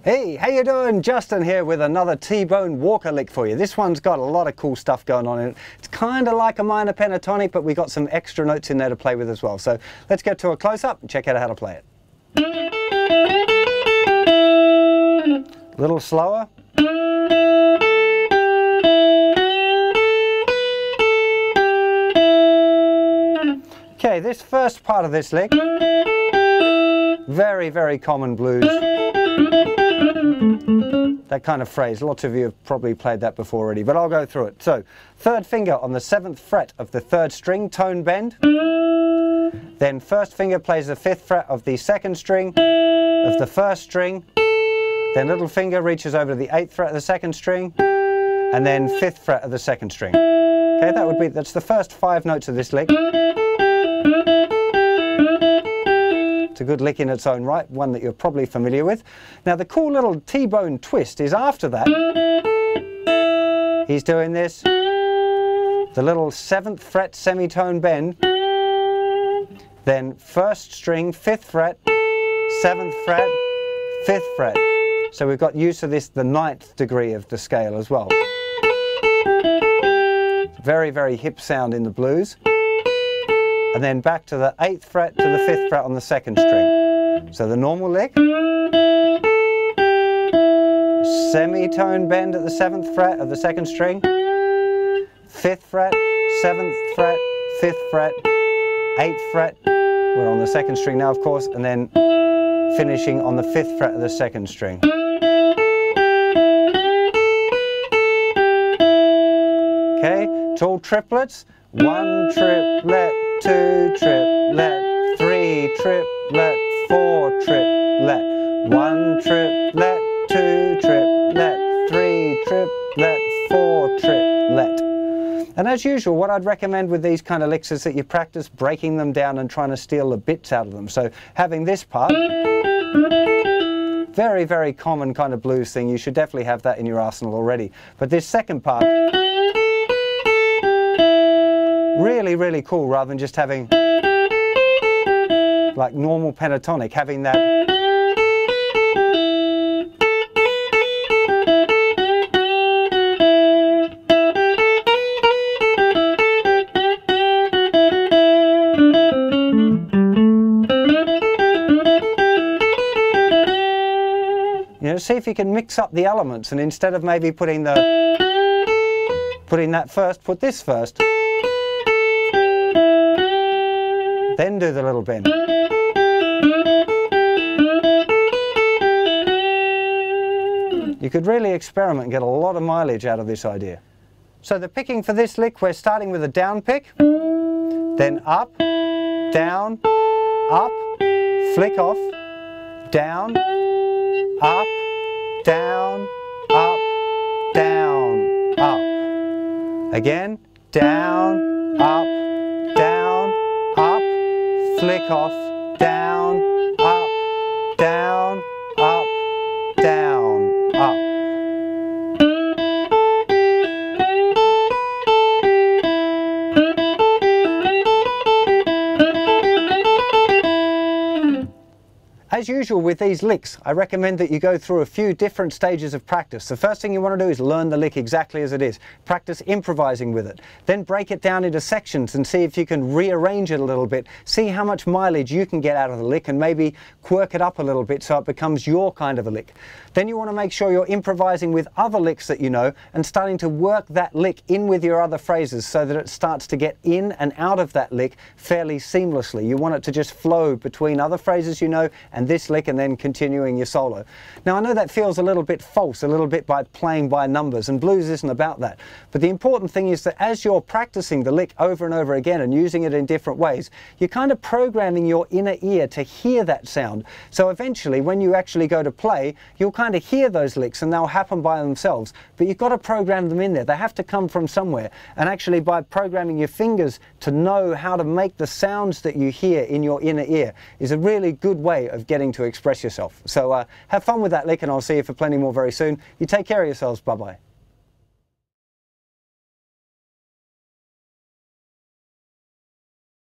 Hey, how you doing? Justin here with another T-bone walker lick for you. This one's got a lot of cool stuff going on in it. It's kind of like a minor pentatonic, but we got some extra notes in there to play with as well. So let's get to a close-up and check out how to play it. A little slower. Okay, this first part of this lick, very, very common blues. That kind of phrase, lots of you have probably played that before already, but I'll go through it. So, third finger on the 7th fret of the 3rd string, tone bend. Then first finger plays the 5th fret of the 2nd string of the 1st string. Then little finger reaches over to the 8th fret of the 2nd string. And then 5th fret of the 2nd string. Okay, that's the first 5 notes of this lick. It's a good lick in its own right, one that you're probably familiar with. Now the cool little T-bone twist is after that, he's doing this, the little 7th fret semitone bend, then 1st string, 5th fret, 7th fret, 5th fret. So we've got use of this, the 9th degree of the scale as well. Very, very hip sound in the blues. And then back to the 8th fret to the 5th fret on the 2nd string. So the normal lick, semitone bend at the 7th fret of the 2nd string, 5th fret, 7th fret, 5th fret, 8th fret, we're on the 2nd string now of course, and then finishing on the 5th fret of the 2nd string. Okay, it's all triplets, 1 triplet, 2 triplet, 3 triplet, 4 triplet, 1 triplet, 2 triplet, 3 triplet, 4 triplet. And as usual, what I'd recommend with these kind of licks is that you practice breaking them down and trying to steal the bits out of them. So having this part, very, very common kind of blues thing, you should definitely have that in your arsenal already. But this second part, really, really cool, rather than just having like normal pentatonic, having that. You know, see if you can mix up the elements, and instead of maybe putting that first, put this first. Then do the little bend. You could really experiment and get a lot of mileage out of this idea. So the picking for this lick, we're starting with a down pick, then up, down, up, flick off, down, up, down, up, down, up. Again, down, up, down, up, flick off, down, up, down, up, down, up. As usual with these licks, I recommend that you go through a few different stages of practice. The first thing you want to do is learn the lick exactly as it is. Practice improvising with it. Then break it down into sections and see if you can rearrange it a little bit. See how much mileage you can get out of the lick and maybe quirk it up a little bit so it becomes your kind of a lick. Then you want to make sure you're improvising with other licks that you know and starting to work that lick in with your other phrases so that it starts to get in and out of that lick fairly seamlessly. You want it to just flow between other phrases you know and this lick and then continuing your solo. Now I know that feels a little bit false, a little bit by playing by numbers, and blues isn't about that. But the important thing is that as you're practicing the lick over and over again and using it in different ways, you're kind of programming your inner ear to hear that sound. So eventually when you actually go to play, you'll kind of hear those licks and they'll happen by themselves. But you've got to program them in there. They have to come from somewhere. And actually by programming your fingers to know how to make the sounds that you hear in your inner ear is a really good way of getting to express yourself. So have fun with that lick, and I'll see you for plenty more very soon. You take care of yourselves. Bye bye.